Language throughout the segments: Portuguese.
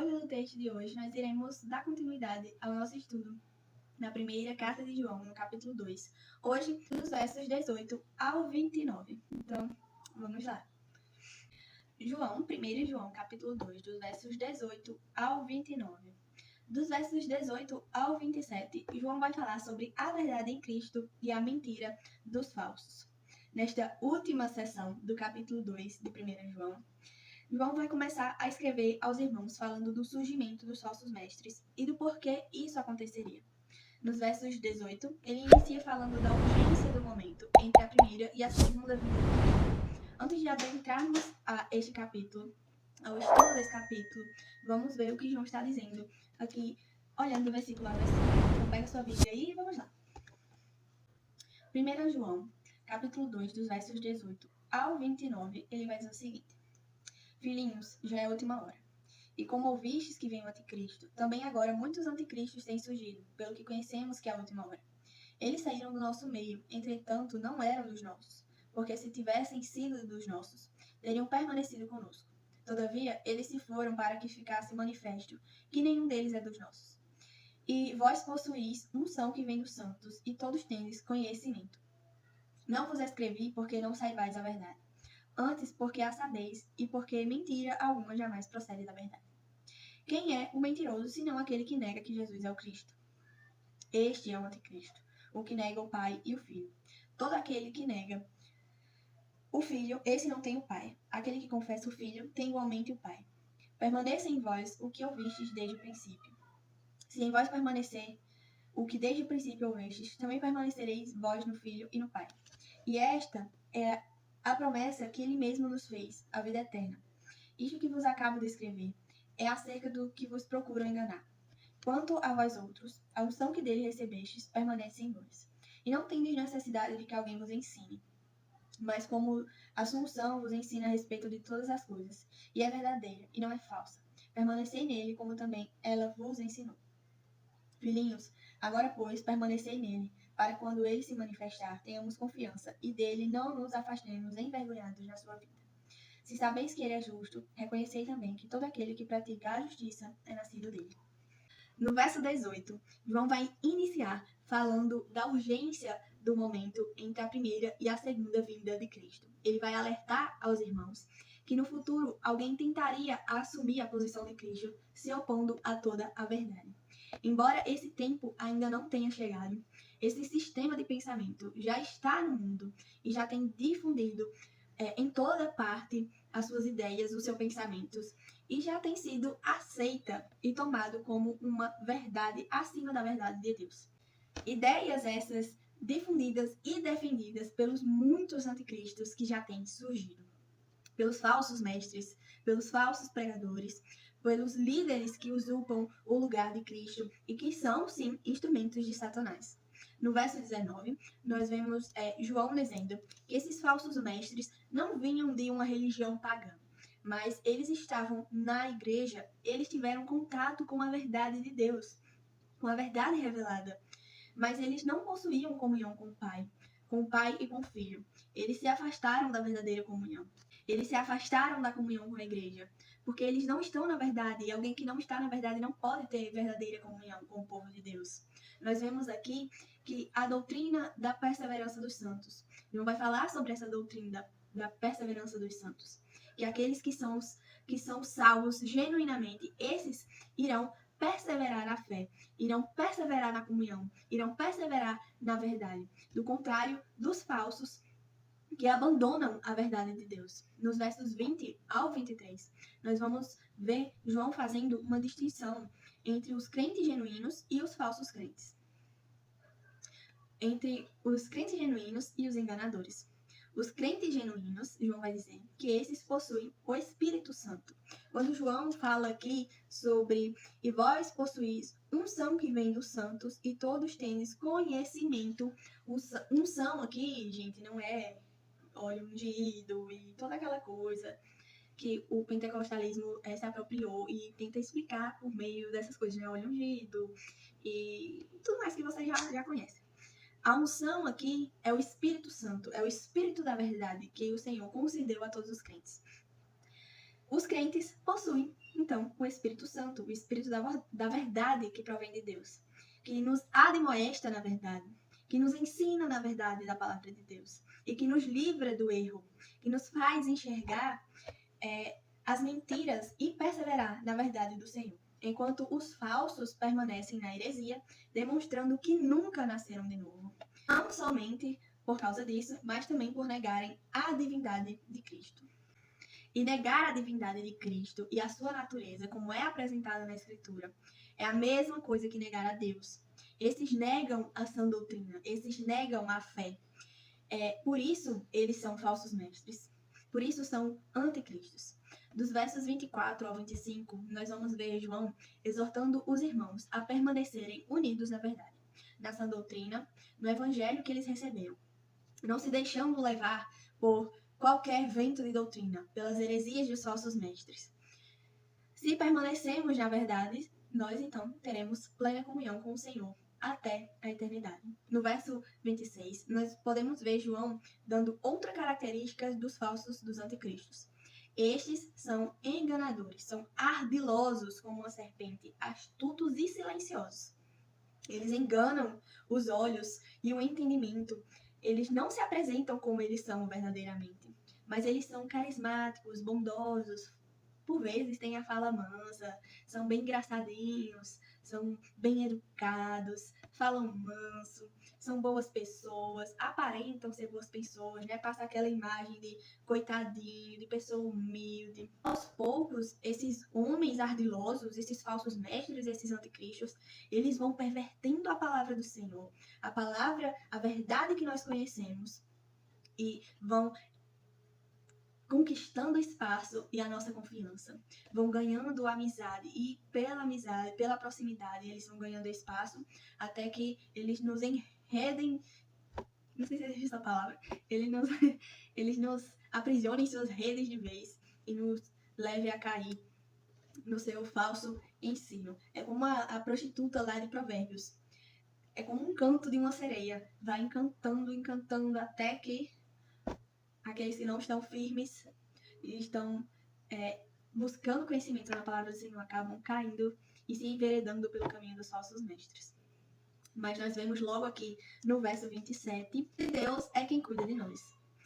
leitura do texto de hoje, nós iremos dar continuidade ao nosso estudo na primeira carta de João, no capítulo 2. Hoje, dos versos 18 ao 29. Então, vamos lá. João, 1 João, capítulo 2, dos versos 18 ao 29. Dos versos 18 ao 27, João vai falar sobre a verdade em Cristo e a mentira dos falsos. Nesta última sessão do capítulo 2 de 1 João, João vai começar a escrever aos irmãos falando do surgimento dos falsos mestres e do porquê isso aconteceria. Nos versos 18, ele inicia falando da urgência do momento entre a primeira e a segunda vinda de Cristo. Antes de adentrarmos a este capítulo, ao estudo desse capítulo, vamos ver o que João está dizendo aqui, olhando versículo a versículo. Então pega sua Bíblia aí e vamos lá. 1 João, capítulo 2, dos versos 18 ao 29, ele vai dizer o seguinte: Filhinhos, já é a última hora. E como ouvistes que vem o anticristo, também agora muitos anticristos têm surgido, pelo que conhecemos que é a última hora. Eles saíram do nosso meio, entretanto não eram dos nossos, porque se tivessem sido dos nossos, teriam permanecido conosco. Todavia, eles se foram para que ficasse manifesto que nenhum deles é dos nossos. E vós possuís unção que vem dos santos, e todos tendes conhecimento. Não vos escrevi porque não saibais a verdade. Antes, porque a sabeis, e porque mentira alguma jamais procede da verdade. Quem é o mentiroso, senão aquele que nega que Jesus é o Cristo? Este é o anticristo, o que nega o Pai e o Filho. Todo aquele que nega o Filho, esse não tem o Pai. Aquele que confessa o Filho, tem igualmente o Pai. Permaneça em vós o que ouvistes desde o princípio. Se em vós permanecer o que desde o princípio ouvistes, também permanecereis vós no Filho e no Pai. E esta é a promessa que ele mesmo nos fez, a vida eterna. Isto que vos acabo de escrever é acerca do que vos procuram enganar. Quanto a vós outros, a unção que dele recebestes permanece em vós. E não tendes necessidade de que alguém vos ensine. Mas como a sua unção vos ensina a respeito de todas as coisas, e é verdadeira, e não é falsa, permanecei nele como também ela vos ensinou. Filhinhos, agora pois, permanecei nele, para quando ele se manifestar, tenhamos confiança, e dele não nos afastemos envergonhados na sua vida. Se sabeis que ele é justo, reconhecei também que todo aquele que pratica a justiça é nascido dele. No verso 18, João vai iniciar falando da urgência do momento entre a primeira e a segunda vinda de Cristo. Ele vai alertar aos irmãos que no futuro alguém tentaria assumir a posição de Cristo, se opondo a toda a verdade. Embora esse tempo ainda não tenha chegado, esse sistema de pensamento já está no mundo e já tem difundido em toda parte as suas ideias, os seus pensamentos, e já tem sido aceita e tomado como uma verdade acima da verdade de Deus. Ideias essas difundidas e defendidas pelos muitos anticristos que já têm surgido, pelos falsos mestres, pelos falsos pregadores, pelos líderes que usurpam o lugar de Cristo e que são, sim, instrumentos de Satanás. No verso 19, nós vemos João dizendo que esses falsos mestres não vinham de uma religião pagã, mas eles estavam na igreja, eles tiveram contato com a verdade de Deus, com a verdade revelada, mas eles não possuíam comunhão com o Pai e com o Filho. Eles se afastaram da verdadeira comunhão. Eles se afastaram da comunhão com a igreja, porque eles não estão na verdade, e alguém que não está na verdade não pode ter verdadeira comunhão com o povo de Deus. Nós vemos aqui que a doutrina da perseverança dos santos, João vai falar sobre essa doutrina da perseverança dos santos, que aqueles que são salvos genuinamente, esses irão perseverar na fé, irão perseverar na comunhão, irão perseverar na verdade. Do contrário dos falsos, que abandonam a verdade de Deus. Nos versos 20 ao 23, nós vamos ver João fazendo uma distinção entre os crentes genuínos e os falsos crentes. Entre os crentes genuínos e os enganadores. Os crentes genuínos, João vai dizer, que esses possuem o Espírito Santo. Quando João fala aqui sobre e vós possuís unção que vem dos santos e todos tendes conhecimento. Unção aqui, gente, não é óleo ungido e toda aquela coisa que o pentecostalismo se apropriou e tenta explicar por meio dessas coisas, né? Óleo ungido e tudo mais que você já conhece. A unção aqui é o Espírito Santo, é o Espírito da verdade que o Senhor concedeu a todos os crentes. Os crentes possuem Então, o Espírito Santo, o Espírito da verdade que provém de Deus, que nos admoesta na verdade, que nos ensina na verdade da palavra de Deus e que nos livra do erro, que nos faz enxergar as mentiras e perseverar na verdade do Senhor. Enquanto os falsos permanecem na heresia, demonstrando que nunca nasceram de novo. Não somente por causa disso, mas também por negarem a divindade de Cristo. E negar a divindade de Cristo e a sua natureza, como é apresentada na Escritura, é a mesma coisa que negar a Deus. Esses negam a sã doutrina, esses negam a fé. Por isso, eles são falsos mestres. Por isso, são anticristos. Dos versos 24 ao 25, nós vamos ver João exortando os irmãos a permanecerem unidos na verdade, na sã doutrina, no evangelho que eles receberam, não se deixando levar por qualquer vento de doutrina, pelas heresias dos falsos mestres. Se permanecemos na verdade, nós então teremos plena comunhão com o Senhor até a eternidade. No verso 26, nós podemos ver João dando outra característica dos falsos, dos anticristos. Estes são enganadores, são ardilosos como uma serpente, astutos e silenciosos. Eles enganam os olhos e o entendimento. Eles não se apresentam como eles são verdadeiramente, mas eles são carismáticos, bondosos, por vezes têm a fala mansa, são bem engraçadinhos, são bem educados, falam manso, são boas pessoas, aparentam ser boas pessoas, né? Passa aquela imagem de coitadinho, de pessoa humilde. Aos poucos, esses homens ardilosos, esses falsos mestres, esses anticristos, eles vão pervertendo a palavra do Senhor, a palavra, a verdade que nós conhecemos, e vão conquistando espaço e a nossa confiança. Vão ganhando amizade e pela amizade, pela proximidade, eles vão ganhando espaço até que eles nos enredem, não sei se existe essa palavra, eles nos aprisionem em suas redes de vez e nos leve a cair no seu falso ensino. É como a prostituta lá de Provérbios. É como um canto de uma sereia. Vai encantando, encantando até que aqueles que não estão firmes e estão buscando conhecimento na palavra do Senhor acabam caindo e se enveredando pelo caminho dos falsos mestres. Mas nós vemos logo aqui no verso 27, Deus é quem cuida de nós,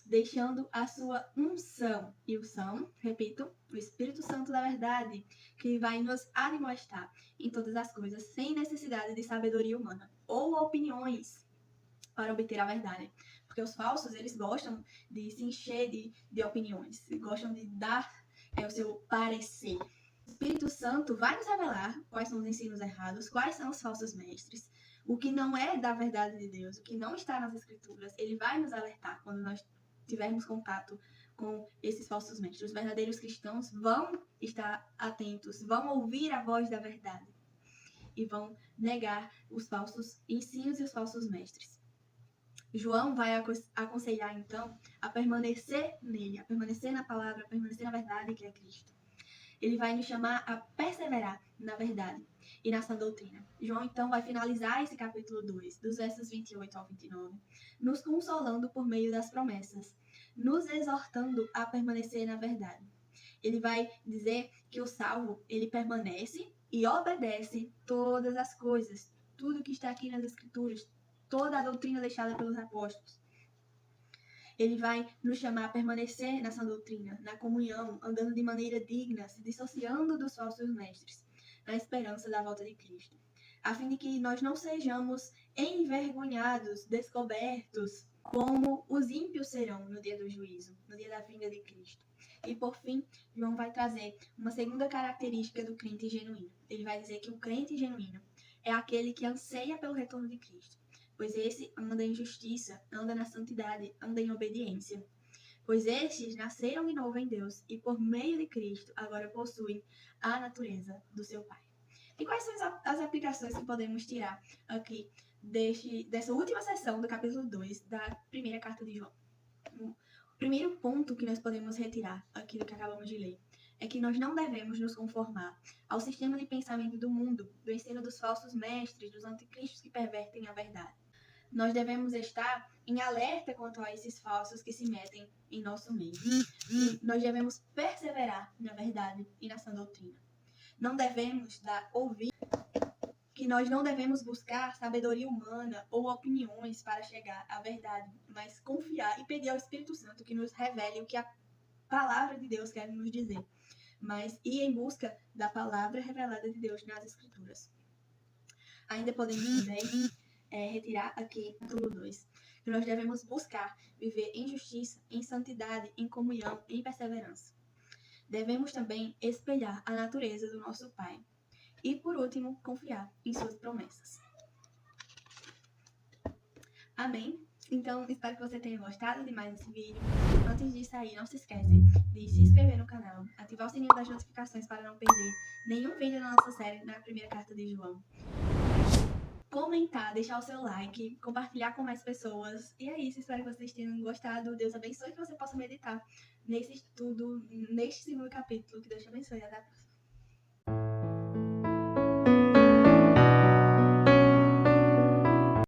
deixando a sua unção. E repito, o Espírito Santo da verdade, que vai nos admoestar em todas as coisas, sem necessidade de sabedoria humana ou opiniões para obter a verdade. Porque os falsos, eles gostam de se encher de opiniões, gostam de dar o seu parecer. O Espírito Santo vai nos revelar quais são os ensinos errados, quais são os falsos mestres, o que não é da verdade de Deus, o que não está nas Escrituras. Ele vai nos alertar quando nós tivermos contato com esses falsos mestres. Os verdadeiros cristãos vão estar atentos, vão ouvir a voz da verdade e vão negar os falsos ensinos e os falsos mestres. João vai aconselhar, então, a permanecer nele, a permanecer na palavra, a permanecer na verdade que é Cristo. Ele vai nos chamar a perseverar na verdade e na sã doutrina. João, então, vai finalizar esse capítulo 2, dos versos 28 ao 29, nos consolando por meio das promessas, nos exortando a permanecer na verdade. Ele vai dizer que o salvo, ele permanece e obedece todas as coisas, tudo que está aqui nas Escrituras, toda a doutrina deixada pelos apóstolos. Ele vai nos chamar a permanecer nessa doutrina, na comunhão, andando de maneira digna, se dissociando dos falsos mestres, na esperança da volta de Cristo, a fim de que nós não sejamos envergonhados, descobertos, como os ímpios serão no dia do juízo, no dia da vinda de Cristo. E por fim, João vai trazer uma segunda característica do crente genuíno. Ele vai dizer que o crente genuíno é aquele que anseia pelo retorno de Cristo, pois esse anda em justiça, anda na santidade, anda em obediência. Pois estes nasceram de novo em Deus e por meio de Cristo agora possuem a natureza do seu Pai. E quais são as aplicações que podemos tirar aqui dessa última sessão do capítulo 2 da primeira carta de João? O primeiro ponto que nós podemos retirar aqui do que acabamos de ler é que nós não devemos nos conformar ao sistema de pensamento do mundo, do ensino dos falsos mestres, dos anticristos que pervertem a verdade. Nós devemos estar em alerta quanto a esses falsos que se metem em nosso meio. E nós devemos perseverar na verdade e na sã doutrina. não devemos que nós não devemos buscar sabedoria humana ou opiniões para chegar à verdade, mas confiar e pedir ao Espírito Santo que nos revele o que a palavra de Deus quer nos dizer, mas ir em busca da palavra revelada de Deus nas Escrituras. Ainda podemos também retirar aqui no capítulo 2, que nós devemos buscar viver em justiça, em santidade, em comunhão, em perseverança. Devemos também espelhar a natureza do nosso Pai. E, por último, confiar em suas promessas. Amém? Então, espero que você tenha gostado de mais esse vídeo. Antes de sair, não se esquece de se inscrever no canal, ativar o sininho das notificações para não perder nenhum vídeo da nossa série na primeira carta de João. Comentar, deixar o seu like, compartilhar com mais pessoas. E é isso, espero que vocês tenham gostado. Deus abençoe, que você possa meditar nesse estudo, neste segundo capítulo. Que Deus te abençoe. Até a próxima.